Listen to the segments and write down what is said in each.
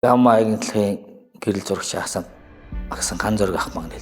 Ямаагийн гэрэл зурагч ахсан ган зураг ах маань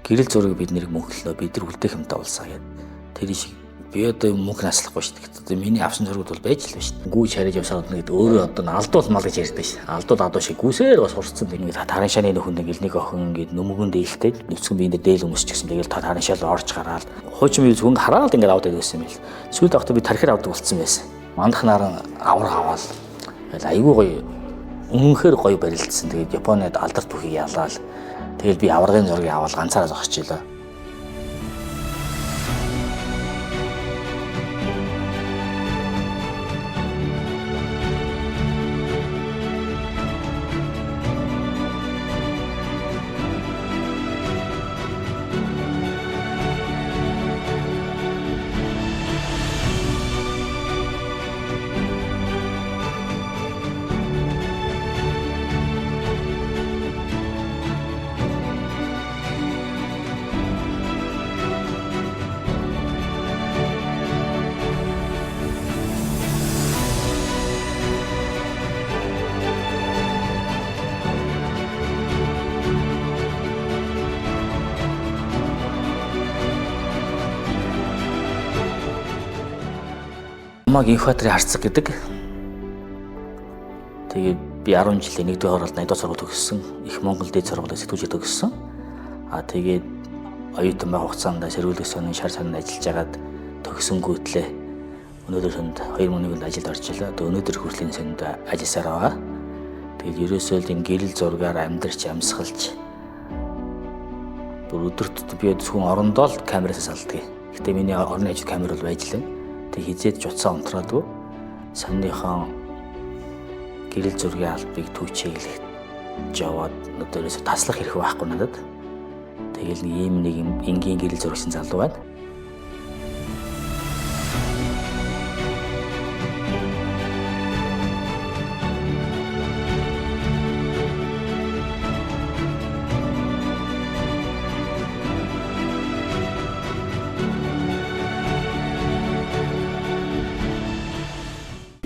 гэрэл зургийг бид нэр мөнхлөө бид нар үлдээх юмтай улсаа гэдэг. Тэр шиг би одоо мөнх наслахгүй шүү дээ. Одоо миний авсан зургууд бол байж л байна шүү дээ. Гүү чариж явсаад гэдэг өөрөө одоо алдуул мал гэж ярьдаг шүү. Алдуул адуу шиг гүсээр бас хурцсан тэгээд тарын шаны нөхөнд ингээл нэг охин ингээд нүмгэн дээлтэй нүцгэн биендээ дээл өмсч гисэн тэгээд тарын шал орж гараад хуучин би зөвхөн хараад ингээд аваад байсан юм байл. Сүйд авахта би тархир авдаг болцсон байсан. Мандах наран авраг аваад айгүй гоё өмнөхөр гоё барилдсан. Тэгээд Японид алдарт бүхийг ялаад тэгэл би аврагын зургийг аваад ганцаараа зогсчихлоо. Ямааг инфатрийн харцаг гэдэг. Тэгээд би 10 жилийн 1-р хороолд 80-р сургууль төгссөн. Их Монгол дээд сургуулийн сэтгүүлчид төгссөн. Тэгээд оюутан байх хугацаанд сэргүүлэх сонин шар сонин ажиллаж байгаад төгсөнгүүтлээ. Өнөөдөр сонд 2001 онд ажилд орчихлоо. Өнөөдөр хүртлийн сонд ажилласаар байгаа. Тэгээд ерөөсөө л энэ гэрэл зургаар амьдарч амьсгалж бүр өдөрт би зөвхөн орондоо л камераас салдаг. Гэтэ миний орны ажил камер бол байж л байна. Хизээд ч уцаа унтраагүй санныхан гэрэл зургийн албыг түүчээглэх жаваад өдөрөөс таслах хэрэг байхгүй надад. Тэгэл нэг энгийн гэрэл зурагчин залуу байна.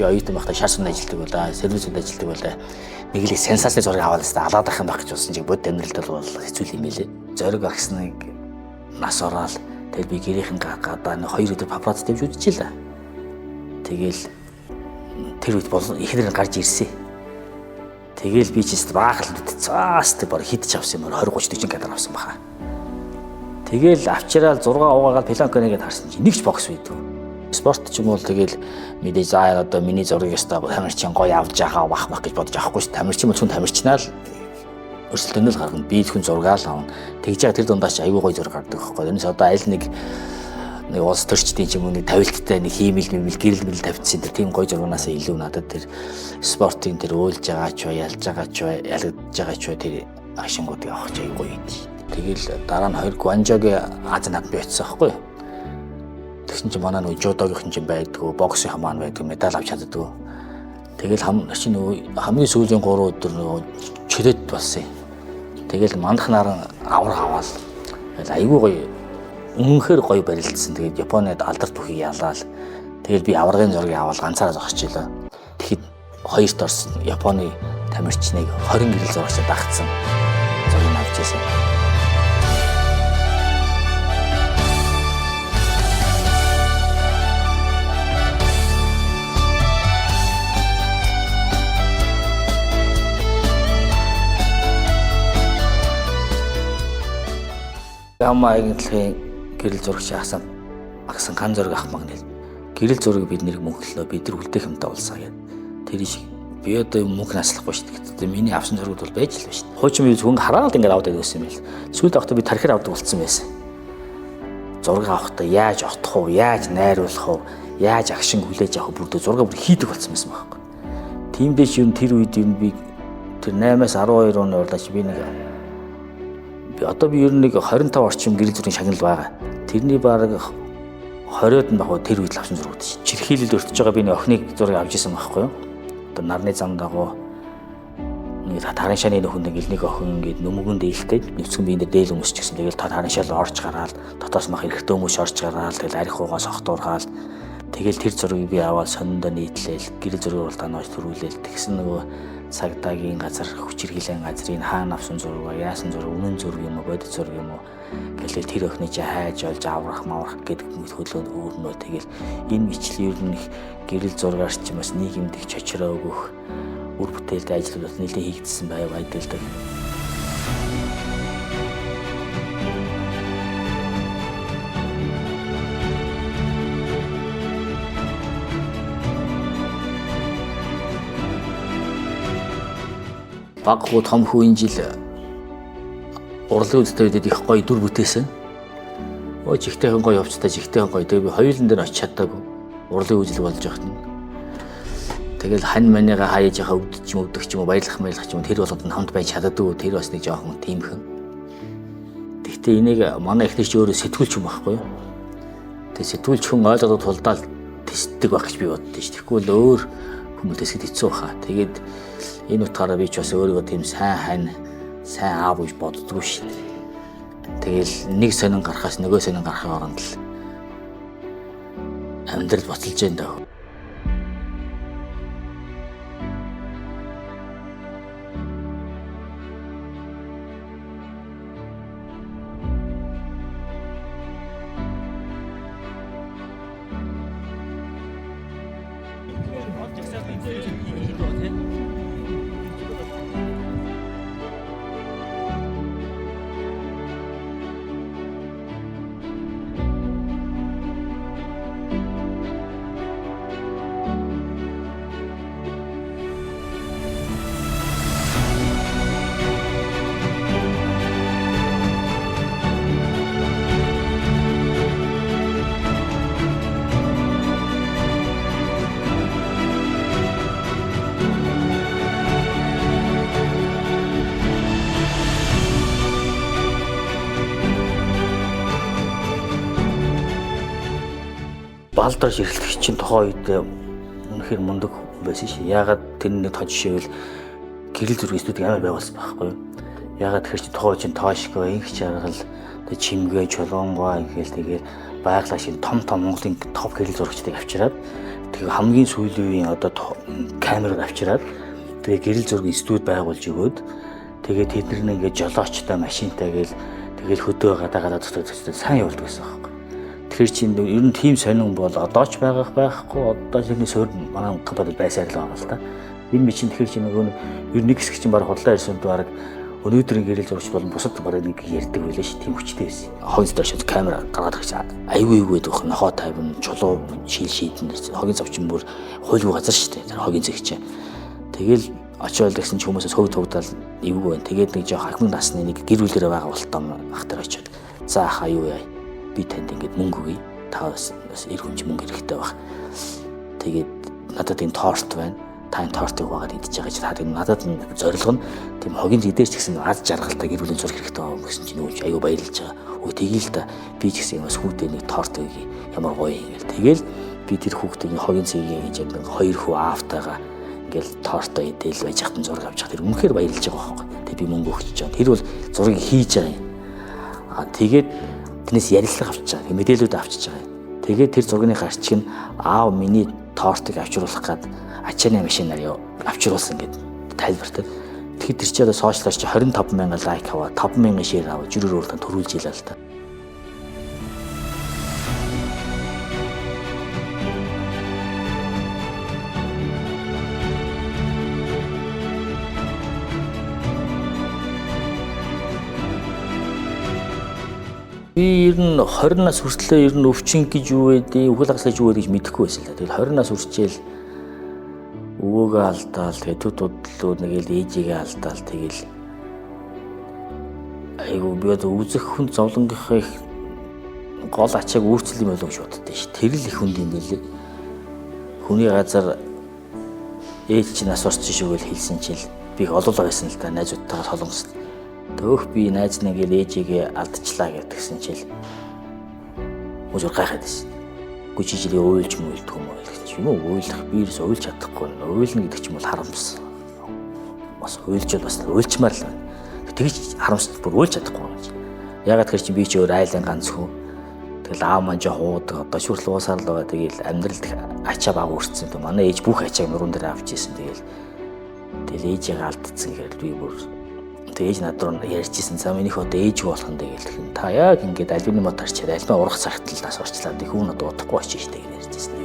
Би оюутан байхдаа шар сунд ажилладаг байлаа, сервисүүд ажилладаг байлаа. Нэг л сенсацийн зургийг аваад л алаад ах юм байх гэж болсон чиг бод амьдралд бол хэцүү юм байлээ. Зориг агсныг нас ороод тэгэл би гэрийнхэн гадаа 2 өдөр папарац тавьж үзчихлээ. Тэгэл тэр үед бол ихнэр гарч ирсэн. Тэгэл би ч тест баахал цаас тэг баг хидч авсан юм 20 30 40 кадр авсан баха. Тэгэл авчираад 6 угаагаад пленкоо нэгэд харсан чи нэгч бокс үйдэг. Спорт ч юм уу тэгэл мэдээж заа одоо миний зургийг өстой тамирчин гоё авч байгаа бах гэж бодож авахгүй шүү. Тамирчин мөн хүн тамирчнаа л өрсөлдөөнөл гаргана. Би зөвхөн зургаа л авна. Тэгж яа тэр дундаа ч аюу гоё зураг гардаг байхгүй. Энэс одоо аль нэг улс төрчдийн ч юм уу нэг тавилттай нэг хиймэл гэрэл мэрэл тавьчихсан тэр тийм гоё зургаас илүү надад тэр спортын тэр өөлж байгаа ч бай, ялж байгаа ч бай, ялгаж байгаа ч бай тэр ашингуудыг авах ч аюу гоё юм. Тэгэл дараа нь 2 Гуанжогийн Азийн хад би очсон байхгүй. Тэгсэн чинь манай нөгөө жудогийнхэн чинь байдгүй, боксын хамаан байдгүй, медаль авч чаддгүй. Тэгэл хамгийн сүүлийн 3 өдөр нөгөө чөлөөт болсон юм. Тэгэл мандах наран авраг аваад айгүй гоё өмнөхөр гоё барилдсан. Тэгээд Японид алдарт бүхийг ялаад тэгэл би аврагын зургийг аваад ганцаараа зогсчихлоо. Тэгэхэд хоёрт орсон Японы тамирчныг 20 гэрэл зурагчаа дагцсан. Зургийг авч ирсэн. Ямаагийн гэрэл зурагч ахсан ган зураг ах маань гэрэл зургийг бид нэр мөнхлөө бид нар үлдээх юмтай улсаа гэдэг. Тэр шиг би одоо мөнх наслахгүй шүү дээ. Одоо миний авсан зургууд бол байж л байна шүү дээ. Хуучин би зөвхөн хараад ингээд аваад байсан юм байл. Сүйд авахта би тархир авдаг болцсон байсан. Зураг авахта яаж отох вэ? Яаж найруулах вэ? Яаж агшин хүлээж авах бүрдээ зураг бүр хийдэг болцсон байсан байхгүй. Тиймдээ ч юм тэр үед юм би тэр 8-аас 12 оны урлаач би нэг одоо би ер нь нэг 25 орчим гэрэл зургийн шагнал байгаа. Тэрний бараг 20-од нь баг тэр үед л авсан зургууд шин. Чирхийлэлд өртөж байгаа би нэг охиныг зургийг авч исэн байхгүй юу? Одоо нарны зам дагуу нэг тарын шаны нөхөнд ингээл нэг охин ингээд нүмгэн дээлтэй нүцгэн биендээ дээл өмсч гисэн. Тэгэл тарын шал орж гараад дотоос мах эрэгтэй хүмүүс орж гараад тэгэл арх уугаа сохтуурхаал Тэгэл тэр зургийг би аваад сониндоо нийтлээл гэрэл зургийг бол танаас төрүүлээл тэгсэн нөгөө цагдаагийн газар, хүчирхийлэн газар энэ хаана авсан зураг ба яасан зураг, үнэн зураг юм уу, бодит зураг юм уу гэхэл тэр охины чи хайж олж аврах маврах гэдэг хөлөө өөрнөө тэгэл энэ мичлэн ер нь их гэрэл зургаар ч юм бас нийгэмд их чочроо өгөх үр бүтээлтэй ажлууд нэлээд хийгдсэн байдаг. Баггүй том хүү энэ жил урлын үстэйдэд их гоё дүр бүтээсэн. Жигтэйхэн гоё явцтай, жигтэйхэн гоё. Тэгээ би хоёулын дээр очиж чадаагүй. Урлын үжил болж явахт нь. Тэгэл хань маныгаа хаяж яхаа өвдөг ч юм уу, баярлах ч юм уу тэр болгонд нь хамт байж чадаагүй. Тэр бас нэг жоохон тиймхэн. Гэхдээ энийг манай ихнэр чи өөрөө сэтгүүлч юм байхгүй юу? Тэгээ сэтгүүлч хүн ойлгоод тулдаал тэсдэг байх гэж би боддоо ш. Тэгэхгүй л өөр хүмүүс тэсгэд хэцүү баха. Тэгээд энэ утгаараа би ч бас өөрийгөө тийм сайн хань, сайн аав гэж боддгоо шүү дээ. Тэгэл нэг сонин гарахаас нөгөө сонин гарахын оронд л амьдрал боцолж байна даа. Балдар ширхлэгч чинь тухайн үед үнэхээр мундаг байсан шээ. Яагаад тэрний тод жишээвэл гэрэл зургийн студийг амар байгуулсан байхгүй юу? Яагаад тэгэхээр чи тухайн чинь тоошко, инх чаргал, чимгээ, чулуунгой ингээл тэгээд байгалаа шин том Монголын топ гэрэл зурагчдыг авчираад тэгээд хамгийн сүүлийн үеийн одоо камераар авчираад тэгээд гэрэл зургийн студ байгуулж өгөөд тэгээд тэд нар ингээд жолоочтой машинтай гээл тэгээд хөдөө гадаагаад дотор сайн явуулдаг гэсэн байхгүй. Тэгэхээр чинь ер нь тийм сонин бол одоо ч байхгүй одоо тэрний суурь манай компанид байсаар л байгаа л та. Энэ ми чинь тэгэхээр чинь нөгөө ер нь нэг хэсэг чинь баг худлаа ирсэнд баг өнөөдрийн гэрэл зурагч болон бусад баг нэг ярьдаг байлаа ш. Тийм хүчтэй байсан. Хойд дэш камера гаргаад гэж аюу байдаг нохоо тайван чулуу шийдэн хогийн завчин бүр хуйлгүй газар ш. Тэр хогийн зэг чинь. Тэгэл очиод гэсэн ч хүмүүсээс хөвд хөвдөл эвгүй байна. Тэгээд нэг жоох ахмад насны нэг гэр бүлэрээ байгаа болтоо ахтар очиод за ах аюу яа би танд ингэж мөнгө өгье. Та бас эр хүнч мөнгө хэрэгтэй баг. Тэгээд надад энэ торт байна. Та энэ тортыг угаад идэж байгаа чи та тийм надад зорилго нь тийм хогийн зэдэж гэсэн аз жаргалтай гэр бүлийн зураг хэрэгтэй байгаа гэсэн чинь өөч аюу баярлж байгаа. Өө тэгээл та би ч гэсэн бас хүүхдээ нэг торт өгье. Ямар гоё юм гээл. Тэгээл би тэр хүүхдээ хогийн цэгийг гэж яг хоёр хүү аавтайгаа ингээл тортоо идэл байж хатан зураг авч байгаа. Тэр үнэхээр баярлж байгаа байхгүй. Тэг би мөнгө өгч байгаа. Тэр бол зургийг хийж байгаа юм. Тэгээд тэрнээс ярилцлага авчиж байгаа. Мэдээлүүд авчиж байгаа. Тэгээд тэр зургийн гарчиг нь аав миний тортыг авчруулах гээд ачааны машинаар авчруулсан гэдэг тайлбартай. Тэгэхээр тэр чинь одоо сошиалар чи 25,000 лайк аваа, 5,000 шеэр аваа, жирээр өөртөө төрүүлж ийлээ л та. Би ер нь 20 нас хүртлээр ер нь өвчин гэж юу байдیں, үхэл хасаж юу байдгийг мэдэхгүй байсан л да. Тэгэл 20 нас хүрчээл өвөөгөө алдаал, тэгээд төдлөө нэгэл ээжигээ алдаал, тэгэл айгу би одоо үзэх хүн зовлонгийнхаа гол ачааг үүсэл юм болов гэж боддоо ш. Тэр л их хүнд юм байлээ. Хүний газар ээж чинь нас орсон шүүгээл хэлсэн чил би их олоолаа байсан л да, найзуудтайгаа солонгосон. Төөх би найз нэгэл ээжигээ алдчихлаа гэдгсэн чил өдөр гайхаад байсан. Гүчи жилийн уйлж мөйлдөх юм уу гэж юм уу, уйлах би ерөөс уйлж чадахгүй. Уйлна гэдэг чинь бол харамс. Бас уйлж бол бас уйлчмаар л байна. Тэгж харамсд бүр уйлж чадахгүй юм чи. Ягаад гэхээр чи би чи өөр айлын ганц хүн. Тэгэл аав маань жоо хуудаг, одоо шүртэл уусаар л байгаа. Тэгэл амьдралд ачаа баг өрцсөн. Манай ээж бүх ачааг нуруунд дээр авч ийсэн. Тэгэл Тэгэл ээжийг алдсан гэхээр би бүр ээж над руу ярьжсэн. За минийх одоо ээжгүй болох юм даа гэлээ. Та яг ингээд алюминий мод харчаад альма урах цагт л нас орчлаа. Тэг хүүн одоо удахгүй очиж штэ гэж ярьжсэн.